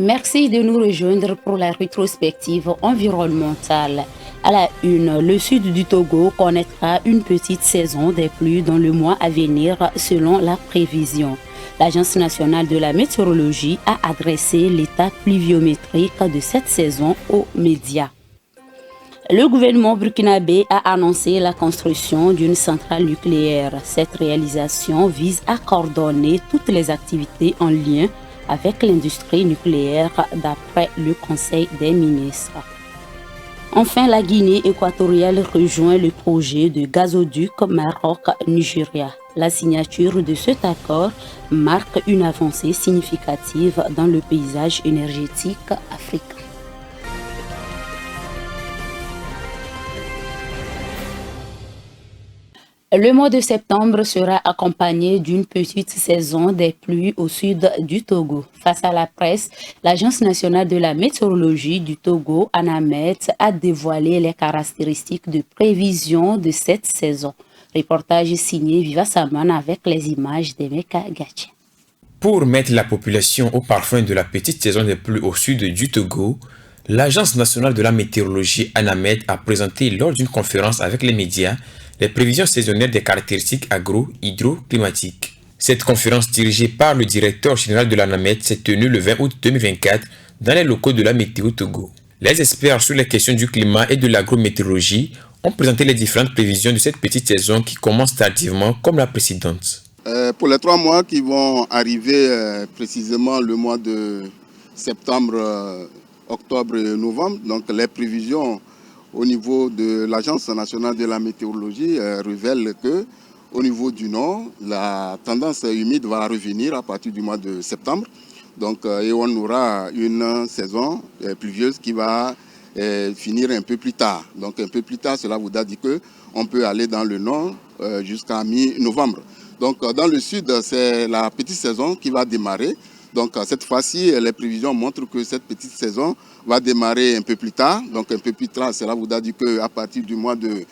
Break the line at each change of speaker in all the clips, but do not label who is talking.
Merci de nous rejoindre pour la rétrospective environnementale. À la une, le sud du Togo connaîtra une petite saison des pluies dans le mois à venir selon la prévision. L'Agence nationale de la météorologie a adressé l'état pluviométrique de cette saison aux médias. Le gouvernement burkinabé a annoncé la construction d'une centrale nucléaire. Cette réalisation vise à coordonner toutes les activités en lien avec l'industrie nucléaire d'après le Conseil des ministres. Enfin, la Guinée équatoriale rejoint le projet de gazoduc Maroc-Nigeria. La signature de cet accord marque une avancée significative dans le paysage énergétique africain. Le mois de septembre sera accompagné d'une petite saison des pluies au sud du Togo. Face à la presse, l'Agence nationale de la météorologie du Togo, ANAMET, a dévoilé les caractéristiques de prévision de cette saison. Reportage signé Viva Saman avec les images d'Emeka Gatien.
Pour mettre la population au parfum de la petite saison des pluies au sud du Togo, l'Agence nationale de la météorologie ANAMET a présenté lors d'une conférence avec les médias les prévisions saisonnières des caractéristiques agro-hydroclimatiques. Cette conférence dirigée par le directeur général de l'ANAMET s'est tenue le 20 août 2024 dans les locaux de la Météo Togo. Les experts sur les questions du climat et de l'agrométéorologie ont présenté les différentes prévisions de cette petite saison qui commence tardivement comme la précédente.
Pour les 3 mois qui vont arriver précisément le mois de septembre, octobre et novembre, donc les prévisions au niveau de l'Agence nationale de la météorologie révèle que au niveau du nord, la tendance humide va revenir à partir du mois de septembre. Donc, et on aura une saison pluvieuse qui va finir un peu plus tard. Donc un peu plus tard, cela voudra dire qu'on peut aller dans le nord jusqu'à mi-novembre. Donc dans le sud, c'est la petite saison qui va démarrer. Donc cette fois-ci, les prévisions montrent que cette petite saison va démarrer un peu plus tard. Donc un peu plus tard, cela voudra dire qu'à partir du mois de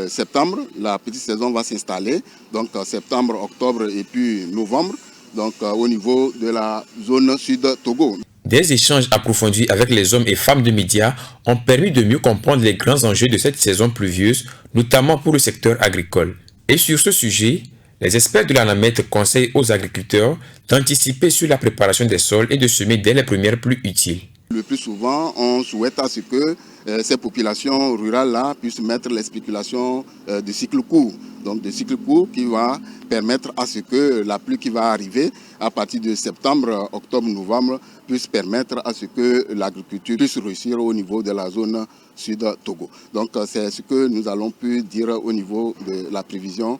septembre, la petite saison va s'installer. Donc septembre, octobre et puis novembre, donc au niveau de la zone sud-Togo.
Des échanges approfondis avec les hommes et femmes de médias ont permis de mieux comprendre les grands enjeux de cette saison pluvieuse, notamment pour le secteur agricole. Et sur ce sujet, les experts de l'ANAMET conseillent aux agriculteurs d'anticiper sur la préparation des sols et de semer dès les premières pluies utiles.
Le plus souvent, on souhaite à ce que ces populations rurales-là puissent mettre les spéculations de cycle court. Donc de cycle court qui va permettre à ce que la pluie qui va arriver à partir de septembre, octobre, novembre puisse permettre à ce que l'agriculture puisse réussir au niveau de la zone sud-Togo. Donc c'est ce que nous allons pu dire au niveau de la prévision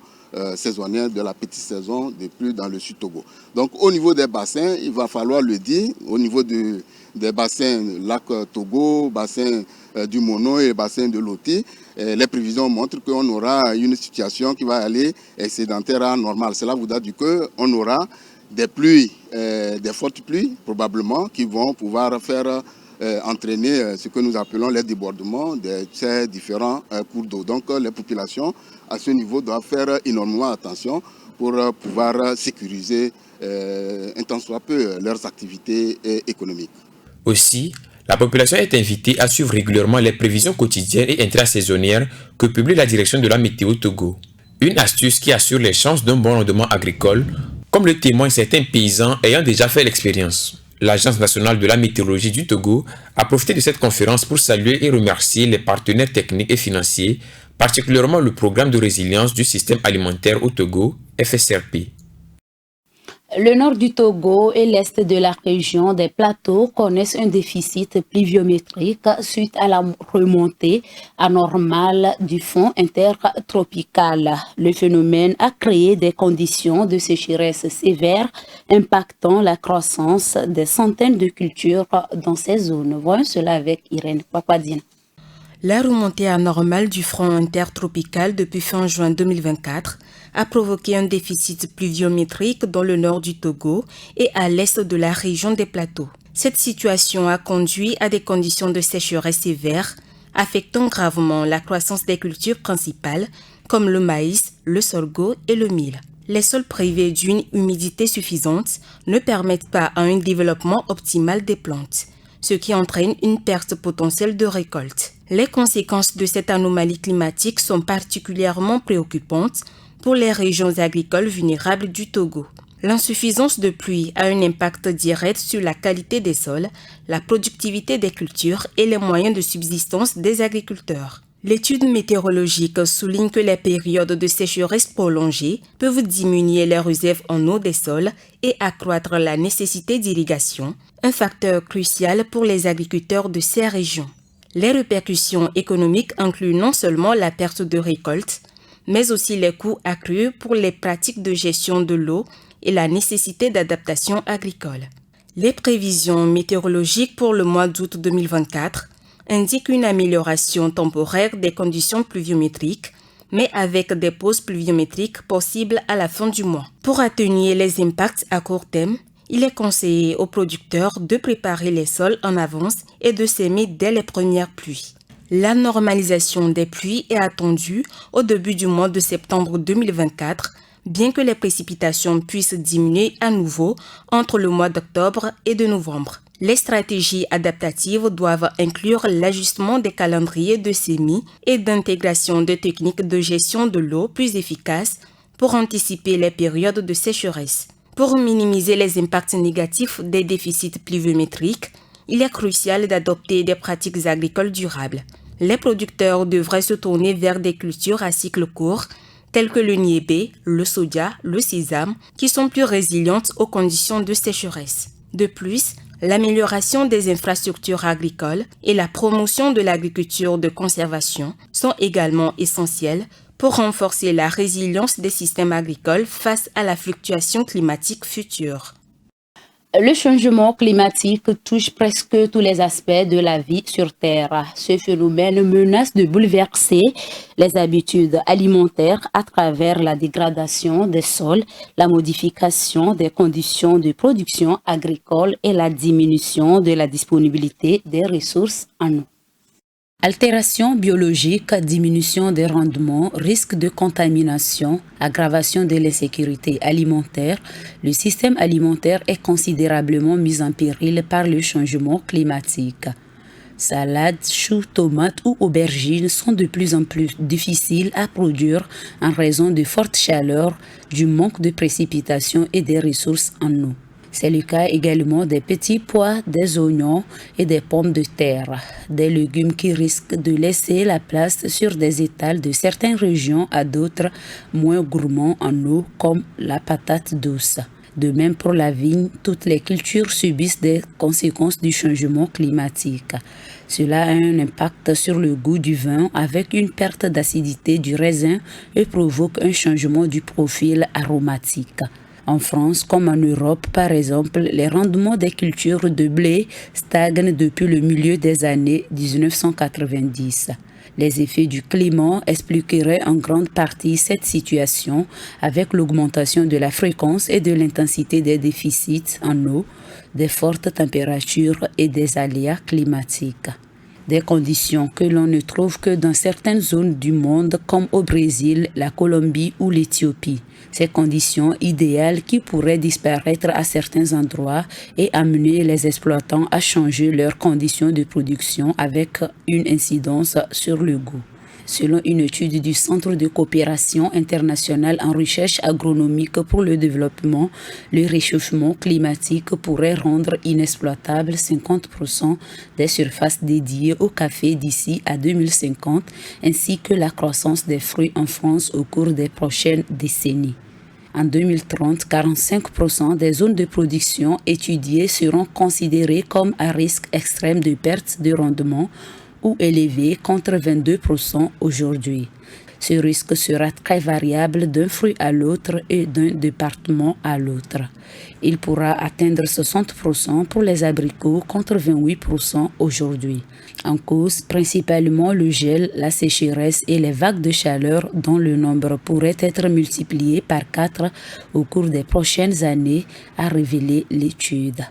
saisonnière de la petite saison des pluies dans le sud-Togo. Donc au niveau des bassins, il va falloir le dire, au niveau des bassins lac Togo, bassin du Mono et bassin de Loti, les prévisions montrent qu'on aura une situation qui va aller excédentaire à normale. Cela voudra dire qu'on aura des pluies, des fortes pluies probablement, qui vont pouvoir faire entraîner ce que nous appelons les débordements de ces différents cours d'eau. Donc les populations à ce niveau doivent faire énormément attention pour pouvoir sécuriser un tant soit peu leurs activités économiques.
Aussi, la population est invitée à suivre régulièrement les prévisions quotidiennes et intrasaisonnières que publie la direction de la Météo Togo. Une astuce qui assure les chances d'un bon rendement agricole, comme le témoignent certains paysans ayant déjà fait l'expérience. L'Agence nationale de la météorologie du Togo a profité de cette conférence pour saluer et remercier les partenaires techniques et financiers, particulièrement le programme de résilience du système alimentaire au Togo, FSRP.
Le nord du Togo et l'est de la région des plateaux connaissent un déficit pluviométrique suite à la remontée anormale du front intertropical. Le phénomène a créé des conditions de sécheresse sévères impactant la croissance des centaines de cultures dans ces zones. Voyons cela avec Irène Papadine.
La remontée anormale du front intertropical depuis fin juin 2024 a provoqué un déficit pluviométrique dans le nord du Togo et à l'est de la région des plateaux. Cette situation a conduit à des conditions de sécheresse sévères, affectant gravement la croissance des cultures principales comme le maïs, le sorgho et le mil. Les sols privés d'une humidité suffisante ne permettent pas un développement optimal des plantes, ce qui entraîne une perte potentielle de récolte. Les conséquences de cette anomalie climatique sont particulièrement préoccupantes pour les régions agricoles vulnérables du Togo. L'insuffisance de pluie a un impact direct sur la qualité des sols, la productivité des cultures et les moyens de subsistance des agriculteurs. L'étude météorologique souligne que les périodes de sécheresse prolongées peuvent diminuer les réserves en eau des sols et accroître la nécessité d'irrigation, un facteur crucial pour les agriculteurs de ces régions. Les répercussions économiques incluent non seulement la perte de récolte, mais aussi les coûts accrus pour les pratiques de gestion de l'eau et la nécessité d'adaptation agricole. Les prévisions météorologiques pour le mois d'août 2024 indique une amélioration temporaire des conditions pluviométriques, mais avec des pauses pluviométriques possibles à la fin du mois. Pour atténuer les impacts à court terme, il est conseillé aux producteurs de préparer les sols en avance et de s'aimer dès les premières pluies. La normalisation des pluies est attendue au début du mois de septembre 2024, bien que les précipitations puissent diminuer à nouveau entre le mois d'octobre et de novembre. Les stratégies adaptatives doivent inclure l'ajustement des calendriers de semis et d'intégration de techniques de gestion de l'eau plus efficaces pour anticiper les périodes de sécheresse. Pour minimiser les impacts négatifs des déficits pluviométriques, il est crucial d'adopter des pratiques agricoles durables. Les producteurs devraient se tourner vers des cultures à cycle court, telles que le niébé, le soja, le sésame, qui sont plus résilientes aux conditions de sécheresse. De plus, l'amélioration des infrastructures agricoles et la promotion de l'agriculture de conservation sont également essentielles pour renforcer la résilience des systèmes agricoles face à la fluctuation climatique future.
Le changement climatique touche presque tous les aspects de la vie sur Terre. Ce phénomène menace de bouleverser les habitudes alimentaires à travers la dégradation des sols, la modification des conditions de production agricole et la diminution de la disponibilité des ressources en eau. Altération biologique, diminution des rendements, risque de contamination, aggravation de l'insécurité alimentaire, le système alimentaire est considérablement mis en péril par le changement climatique. Salades, choux, tomates ou aubergines sont de plus en plus difficiles à produire en raison de fortes chaleurs, du manque de précipitations et des ressources en eau. C'est le cas également des petits pois, des oignons et des pommes de terre, des légumes qui risquent de laisser la place sur des étals de certaines régions à d'autres moins gourmands en eau comme la patate douce. De même pour la vigne, toutes les cultures subissent des conséquences du changement climatique. Cela a un impact sur le goût du vin avec une perte d'acidité du raisin et provoque un changement du profil aromatique. En France, comme en Europe, par exemple, les rendements des cultures de blé stagnent depuis le milieu des années 1990. Les effets du climat expliqueraient en grande partie cette situation avec l'augmentation de la fréquence et de l'intensité des déficits en eau, des fortes températures et des aléas climatiques. Des conditions que l'on ne trouve que dans certaines zones du monde comme au Brésil, la Colombie ou l'Éthiopie. Ces conditions idéales qui pourraient disparaître à certains endroits et amener les exploitants à changer leurs conditions de production avec une incidence sur le goût. Selon une étude du Centre de coopération internationale en recherche agronomique pour le développement, le réchauffement climatique pourrait rendre inexploitables 50% des surfaces dédiées au café d'ici à 2050, ainsi que la croissance des fruits en France au cours des prochaines décennies. En 2030, 45% des zones de production étudiées seront considérées comme à risque extrême de perte de rendement ou élevé contre 22% aujourd'hui. Ce risque sera très variable d'un fruit à l'autre et d'un département à l'autre. Il pourra atteindre 60% pour les abricots contre 28% aujourd'hui. En cause, principalement le gel, la sécheresse et les vagues de chaleur dont le nombre pourrait être multiplié par 4 au cours des prochaines années, a révélé l'étude.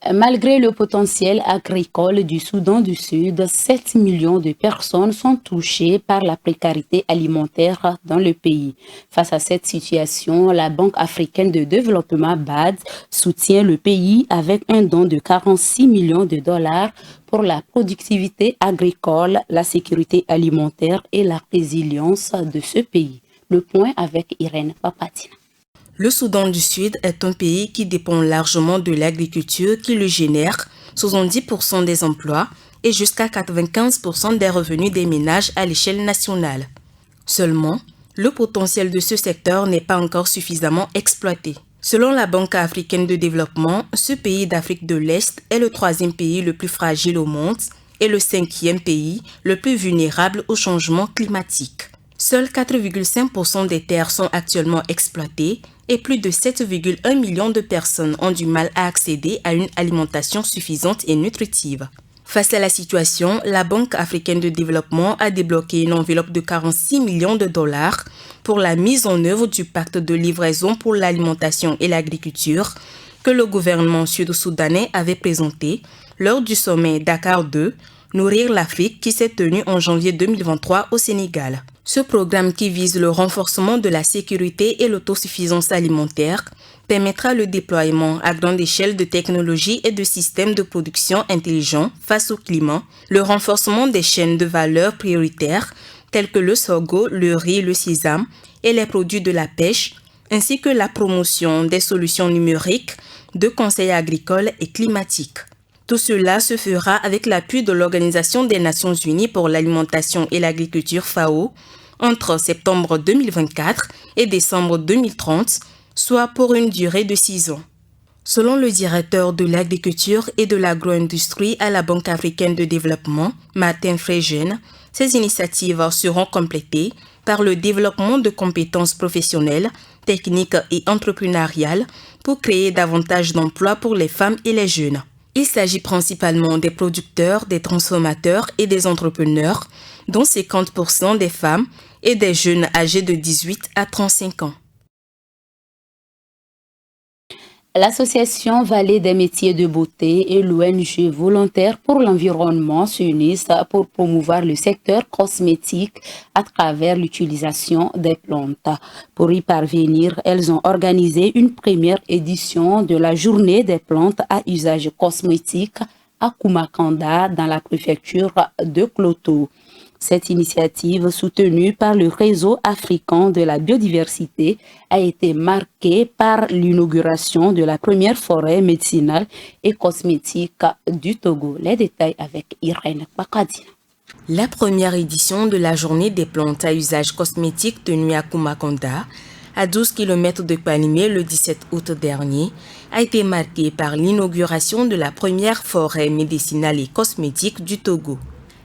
Malgré le potentiel agricole du Soudan du Sud, 7 millions de personnes sont touchées par la précarité alimentaire dans le pays. Face à cette situation, la Banque africaine de développement BAD soutient le pays avec un don de 46 millions de dollars pour la productivité agricole, la sécurité alimentaire et la résilience de ce pays. Le point avec Irène Papatina.
Le Soudan du Sud est un pays qui dépend largement de l'agriculture qui le génère 70% des emplois et jusqu'à 95% des revenus des ménages à l'échelle nationale. Seulement, le potentiel de ce secteur n'est pas encore suffisamment exploité. Selon la Banque africaine de développement, ce pays d'Afrique de l'Est est le 3e pays le plus fragile au monde et le 5e pays le plus vulnérable au changement climatique. Seuls 4,5% des terres sont actuellement exploitées et plus de 7,1 millions de personnes ont du mal à accéder à une alimentation suffisante et nutritive. Face à la situation, la Banque africaine de développement a débloqué une enveloppe de 46 millions de dollars pour la mise en œuvre du pacte de livraison pour l'alimentation et l'agriculture que le gouvernement sud-soudanais avait présenté lors du sommet Dakar 2, Nourrir l'Afrique qui s'est tenu en janvier 2023 au Sénégal. Ce programme qui vise le renforcement de la sécurité et l'autosuffisance alimentaire permettra le déploiement à grande échelle de technologies et de systèmes de production intelligents face au climat, le renforcement des chaînes de valeur prioritaires telles que le sorgho, le riz, le sésame et les produits de la pêche, ainsi que la promotion des solutions numériques de conseil agricole et climatique. Tout cela se fera avec l'appui de l'Organisation des Nations Unies pour l'alimentation et l'agriculture FAO entre septembre 2024 et décembre 2030, soit pour une durée de 6 ans. Selon le directeur de l'agriculture et de l'agro-industrie à la Banque africaine de développement, Martin Fregen, ces initiatives seront complétées par le développement de compétences professionnelles, techniques et entrepreneuriales pour créer davantage d'emplois pour les femmes et les jeunes. Il s'agit principalement des producteurs, des transformateurs et des entrepreneurs, dont 50% des femmes et des jeunes âgés de 18 à 35 ans.
L'association Vallée des métiers de beauté et l'ONG Volontaires pour l'environnement s'unissent pour promouvoir le secteur cosmétique à travers l'utilisation des plantes. Pour y parvenir, elles ont organisé une première édition de la Journée des plantes à usage cosmétique à Koumakanda dans la préfecture de Kloto. Cette initiative, soutenue par le Réseau africain de la biodiversité, a été marquée par l'inauguration de la première forêt médicinale et cosmétique du Togo. Les détails avec Irène Pakadina.
La première édition de la Journée des plantes à usage cosmétique tenue à Koumakanda, à 12 km de Palimé le 17 août dernier, a été marquée par l'inauguration de la première forêt médicinale et cosmétique du Togo.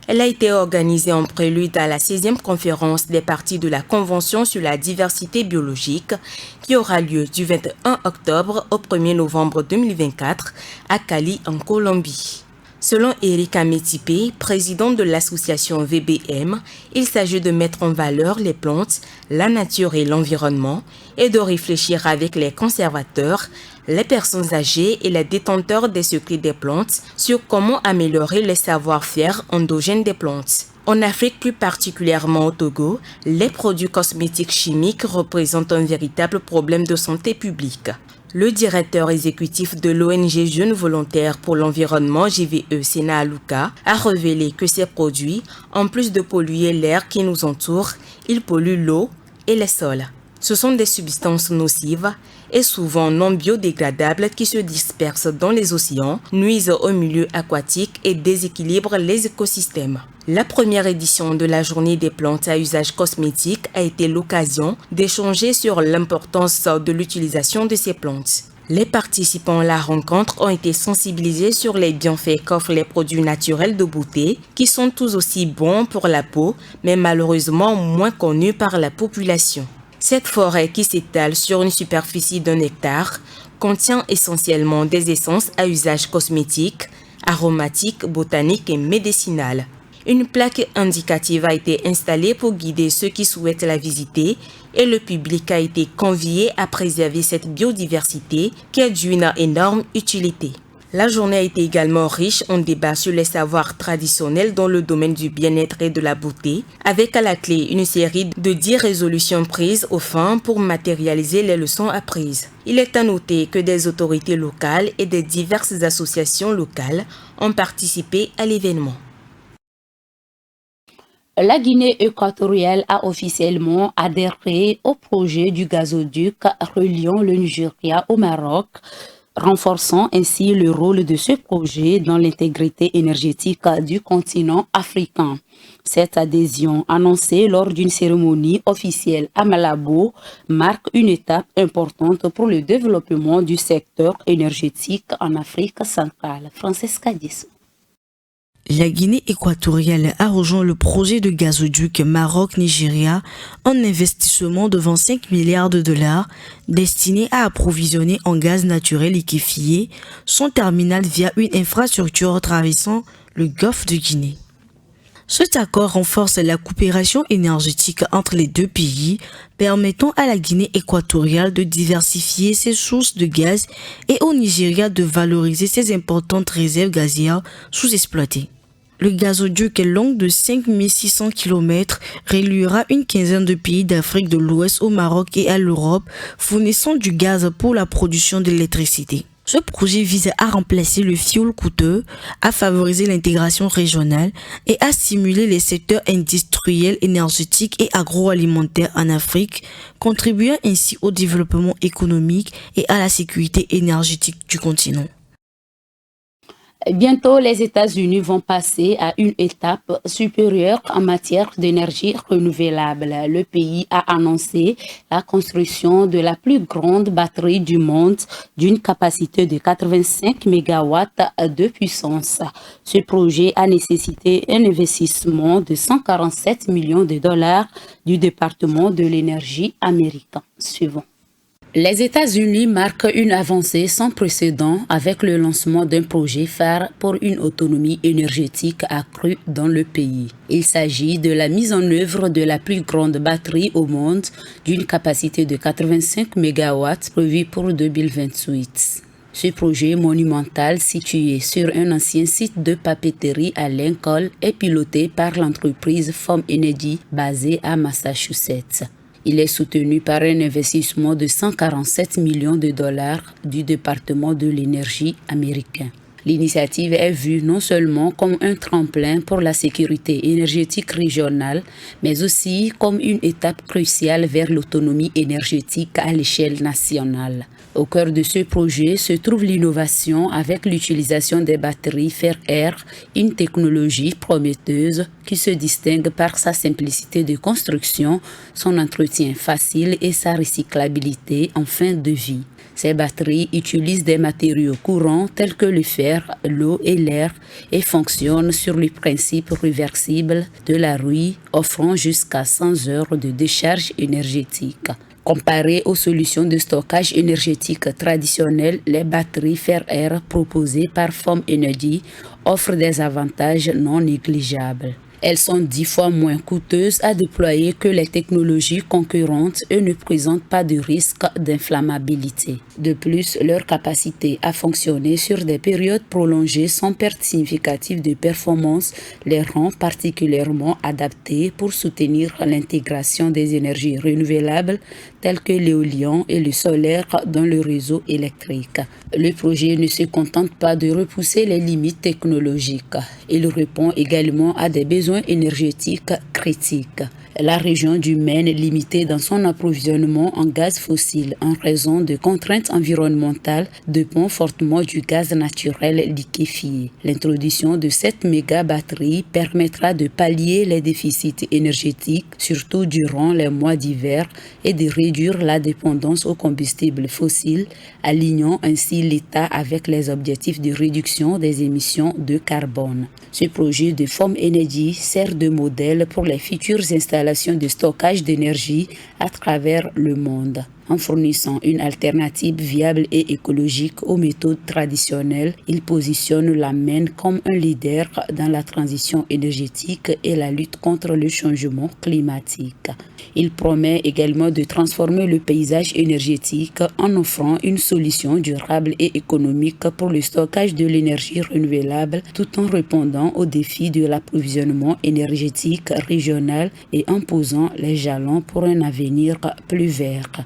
Elle a été organisée en prélude à la 16e conférence des parties de la Convention sur la diversité biologique qui aura lieu du 21 octobre au 1er novembre 2024 à Cali en Colombie. Selon Eric Ametipé, président de l'association VBM, il s'agit de mettre en valeur les plantes, la nature et l'environnement et de réfléchir avec les conservateurs, les personnes âgées et les détenteurs des secrets des plantes sur comment améliorer les savoir-faire endogènes des plantes. En Afrique, plus particulièrement au Togo, les produits cosmétiques chimiques représentent un véritable problème de santé publique. Le directeur exécutif de l'ONG Jeunes Volontaires pour l'Environnement JVE Sena Aluka a révélé que ces produits, en plus de polluer l'air qui nous entoure, ils polluent l'eau et les sols. Ce sont des substances nocives et souvent non biodégradables qui se dispersent dans les océans, nuisent au milieu aquatique et déséquilibrent les écosystèmes. La première édition de la Journée des plantes à usage cosmétique a été l'occasion d'échanger sur l'importance de l'utilisation de ces plantes. Les participants à la rencontre ont été sensibilisés sur les bienfaits qu'offrent les produits naturels de beauté, qui sont tous aussi bons pour la peau, mais malheureusement moins connus par la population. Cette forêt qui s'étale sur une superficie d'1 hectare contient essentiellement des essences à usage cosmétique, aromatique, botanique et médicinal. Une plaque indicative a été installée pour guider ceux qui souhaitent la visiter et le public a été convié à préserver cette biodiversité qui est d'une énorme utilité. La journée a été également riche en débats sur les savoirs traditionnels dans le domaine du bien-être et de la beauté, avec à la clé une série de 10 résolutions prises aux fins pour matérialiser les leçons apprises. Il est à noter que des autorités locales et des diverses associations locales ont participé à l'événement.
La Guinée équatoriale a officiellement adhéré au projet du gazoduc reliant le Nigeria au Maroc, renforçant ainsi le rôle de ce projet dans l'intégrité énergétique du continent africain. Cette adhésion, annoncée lors d'une cérémonie officielle à Malabo, marque une étape importante pour le développement du secteur énergétique en Afrique centrale. Francesca Disso.
La Guinée équatoriale a rejoint le projet de gazoduc Maroc-Nigeria, un investissement de 25 milliards de dollars destiné à approvisionner en gaz naturel liquéfié son terminal via une infrastructure traversant le golfe de Guinée. Cet accord renforce la coopération énergétique entre les deux pays, permettant à la Guinée équatoriale de diversifier ses sources de gaz et au Nigeria de valoriser ses importantes réserves gazières sous-exploitées. Le gazoduc est long de 5600 km, reliera une quinzaine de pays d'Afrique de l'Ouest au Maroc et à l'Europe, fournissant du gaz pour la production d'électricité. Ce projet vise à remplacer le fioul coûteux, à favoriser l'intégration régionale et à stimuler les secteurs industriels, énergétiques et agroalimentaires en Afrique, contribuant ainsi au développement économique et à la sécurité énergétique du continent.
Bientôt, les États-Unis vont passer à une étape supérieure en matière d'énergie renouvelable. Le pays a annoncé la construction de la plus grande batterie du monde d'une capacité de 85 MW de puissance. Ce projet a nécessité un investissement de 147 millions de dollars du département de l'énergie américain. Suivant. Les États-Unis marquent une avancée sans précédent avec le lancement d'un projet phare pour une autonomie énergétique accrue dans le pays. Il s'agit de la mise en œuvre de la plus grande batterie au monde d'une capacité de 85 MW prévue pour 2028. Ce projet monumental, situé sur un ancien site de papeterie à Lincoln, est piloté par l'entreprise Foam Energy basée à Massachusetts. Il est soutenu par un investissement de 147 millions de dollars du département de l'énergie américain. L'initiative est vue non seulement comme un tremplin pour la sécurité énergétique régionale, mais aussi comme une étape cruciale vers l'autonomie énergétique à l'échelle nationale. Au cœur de ce projet se trouve l'innovation avec l'utilisation des batteries fer-air, une technologie prometteuse qui se distingue par sa simplicité de construction, son entretien facile et sa recyclabilité en fin de vie. Ces batteries utilisent des matériaux courants tels que le fer, l'eau et l'air et fonctionnent sur le principe réversible de la rouille, offrant jusqu'à 100 heures de décharge énergétique. Comparé aux solutions de stockage énergétique traditionnelles, les batteries fer-air proposées par Foam Energy offrent des avantages non négligeables. Elles sont 10 fois moins coûteuses à déployer que les technologies concurrentes et ne présentent pas de risque d'inflammabilité. De plus, leur capacité à fonctionner sur des périodes prolongées sans perte significative de performance les rend particulièrement adaptées pour soutenir l'intégration des énergies renouvelables telles que l'éolien et le solaire dans le réseau électrique. Le projet ne se contente pas de repousser les limites technologiques. Il répond également à des besoins énergétiques critiques. La région du Maine, limitée dans son approvisionnement en gaz fossile en raison de contraintes environnementales, dépend fortement du gaz naturel liquéfié. L'introduction de cette méga-batterie permettra de pallier les déficits énergétiques, surtout durant les mois d'hiver, et de réduire la dépendance aux combustibles fossiles, alignant ainsi l'État avec les objectifs de réduction des émissions de carbone. Ce projet de Foam Energy sert de modèle pour les futures installations de stockage d'énergie à travers le monde. En fournissant une alternative viable et écologique aux méthodes traditionnelles, il positionne l'Amen comme un leader dans la transition énergétique et la lutte contre le changement climatique. Il promet également de transformer le paysage énergétique en offrant une solution durable et économique pour le stockage de l'énergie renouvelable tout en répondant aux défis de l'approvisionnement énergétique régional et en posant les jalons pour un avenir plus vert.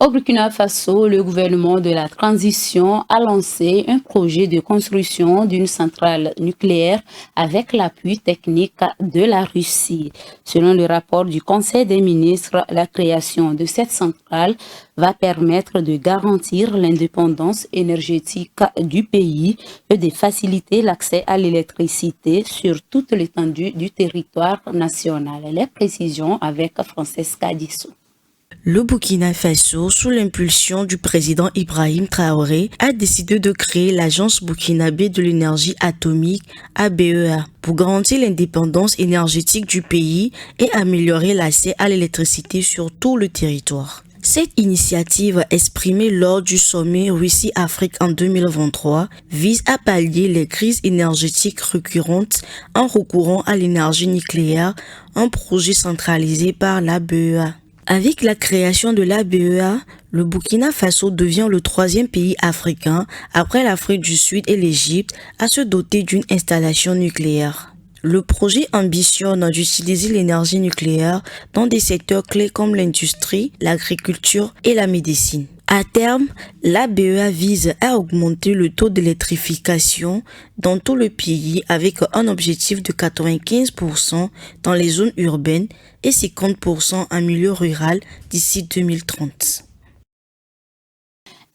Au Burkina Faso, le gouvernement de la transition a lancé un projet de construction d'une centrale nucléaire avec l'appui technique de la Russie. Selon le rapport du Conseil des ministres, la création de cette centrale va permettre de garantir l'indépendance énergétique du pays et de faciliter l'accès à l'électricité sur toute l'étendue du territoire national. Les précisions avec Francesca Dissou.
Le Burkina Faso, sous l'impulsion du président Ibrahim Traoré, a décidé de créer l'Agence burkinabé de l'énergie atomique, ABEA, pour garantir l'indépendance énergétique du pays et améliorer l'accès à l'électricité sur tout le territoire. Cette initiative, exprimée lors du sommet Russie-Afrique en 2023, vise à pallier les crises énergétiques récurrentes en recourant à l'énergie nucléaire, un projet centralisé par l'ABEA. Avec la création de l'ABEA, le Burkina Faso devient le troisième pays africain, après l'Afrique du Sud et l'Égypte, à se doter d'une installation nucléaire. Le projet ambitionne d'utiliser l'énergie nucléaire dans des secteurs clés comme l'industrie, l'agriculture et la médecine. À terme, l'ABEA vise à augmenter le taux d'électrification dans tout le pays avec un objectif de 95% dans les zones urbaines et 50% en milieu rural d'ici 2030.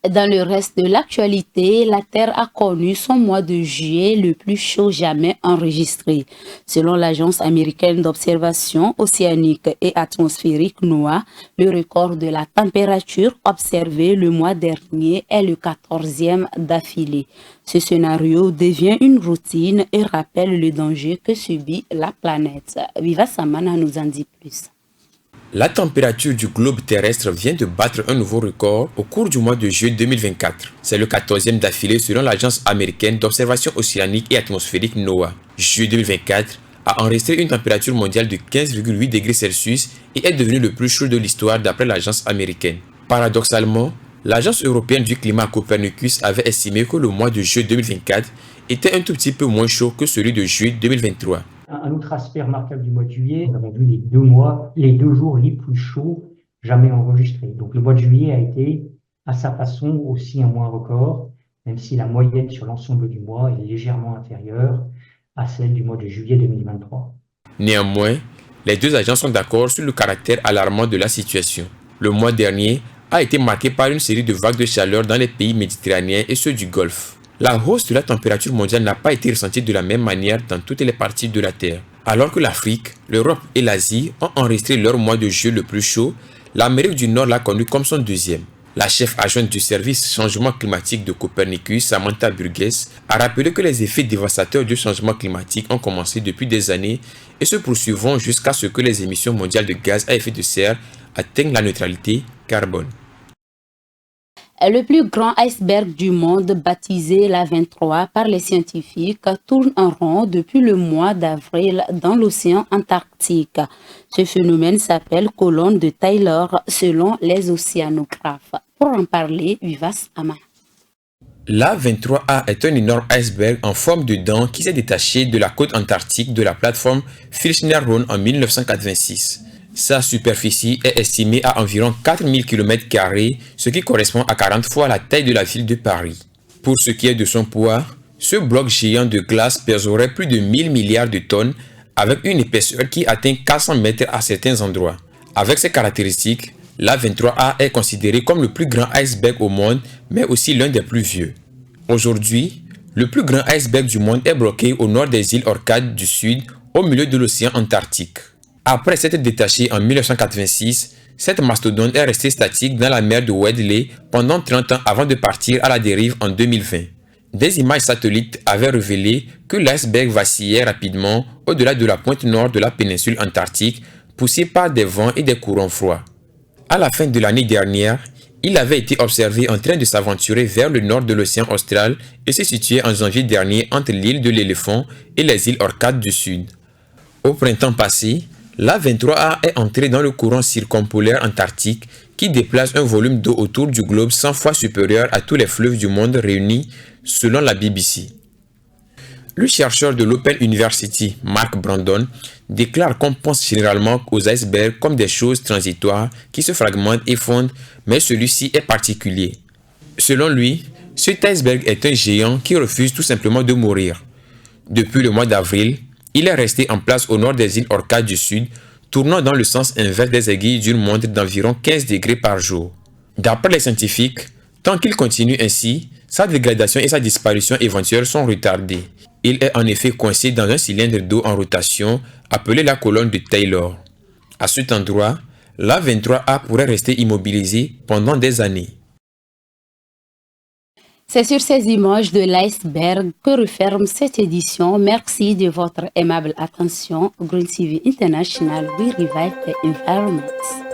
Dans le reste de l'actualité, la Terre a connu son mois de juillet le plus chaud jamais enregistré. Selon l'Agence américaine d'observation océanique et atmosphérique NOAA, le record de la température observée le mois dernier est le 14e d'affilée. Ce scénario devient une routine et rappelle le danger que subit la planète. Viva Samana nous en dit plus.
La température du globe terrestre vient de battre un nouveau record au cours du mois de juillet 2024. C'est le 14e d'affilée selon l'Agence américaine d'observation océanique et atmosphérique NOAA. Juillet 2024 a enregistré une température mondiale de 15,8 degrés Celsius et est devenu le plus chaud de l'histoire d'après l'agence américaine. Paradoxalement, l'Agence européenne du climat Copernicus avait estimé que le mois de juillet 2024 était un tout petit peu moins chaud que celui de juillet 2023.
Un autre aspect remarquable du mois de juillet, nous avons vu les deux jours les plus chauds jamais enregistrés. Donc le mois de juillet a été, à sa façon, aussi un mois record, même si la moyenne sur l'ensemble du mois est légèrement inférieure à celle du mois de juillet 2023.
Néanmoins, les deux agences sont d'accord sur le caractère alarmant de la situation. Le mois dernier a été marqué par une série de vagues de chaleur dans les pays méditerranéens et ceux du Golfe. La hausse de la température mondiale n'a pas été ressentie de la même manière dans toutes les parties de la Terre. Alors que l'Afrique, l'Europe et l'Asie ont enregistré leur mois de juillet le plus chaud, l'Amérique du Nord l'a connu comme son deuxième. La chef adjointe du service changement climatique de Copernicus, Samantha Burgess, a rappelé que les effets dévastateurs du changement climatique ont commencé depuis des années et se poursuivront jusqu'à ce que les émissions mondiales de gaz à effet de serre atteignent la neutralité carbone.
Le plus grand iceberg du monde, baptisé l'A23 par les scientifiques, tourne en rond depuis le mois d'avril dans l'océan Antarctique. Ce phénomène s'appelle colonne de Taylor selon les océanographes. Pour en parler, Vivas Ama.
L'A23A est un énorme iceberg en forme de dent qui s'est détaché de la côte antarctique de la plateforme Filchner-Ronne en 1986. Sa superficie est estimée à environ 4000 km², ce qui correspond à 40 fois la taille de la ville de Paris. Pour ce qui est de son poids, ce bloc géant de glace pèserait plus de 1000 milliards de tonnes avec une épaisseur qui atteint 400 mètres à certains endroits. Avec ces caractéristiques, l'A23A est considéré comme le plus grand iceberg au monde, mais aussi l'un des plus vieux. Aujourd'hui, le plus grand iceberg du monde est bloqué au nord des îles Orcades du Sud, au milieu de l'océan Antarctique. Après s'être détaché en 1986, cette mastodonte est restée statique dans la mer de Weddell pendant 30 ans avant de partir à la dérive en 2020. Des images satellites avaient révélé que l'iceberg vacillait rapidement au-delà de la pointe nord de la péninsule antarctique, poussé par des vents et des courants froids. À la fin de l'année dernière, il avait été observé en train de s'aventurer vers le nord de l'océan Austral et se situait en janvier dernier entre l'île de l'Éléphant et les îles Orcades du Sud. Au printemps passé, l'A23A est entré dans le courant circumpolaire antarctique qui déplace un volume d'eau autour du globe 100 fois supérieur à tous les fleuves du monde réunis selon la BBC. Le chercheur de l'Open University, Mark Brandon, déclare qu'on pense généralement aux icebergs comme des choses transitoires qui se fragmentent et fondent, mais celui-ci est particulier. Selon lui, cet iceberg est un géant qui refuse tout simplement de mourir. Depuis le mois d'avril, il est resté en place au nord des îles Orcades du Sud, tournant dans le sens inverse des aiguilles d'une montre d'environ 15 degrés par jour. D'après les scientifiques, tant qu'il continue ainsi, sa dégradation et sa disparition éventuelle sont retardées. Il est en effet coincé dans un cylindre d'eau en rotation appelé la colonne de Taylor. À cet endroit, l'A23A pourrait rester immobilisé pendant des années.
C'est sur ces images de l'iceberg que referme cette édition. Merci de votre aimable attention. Green TV International, we revive the environment.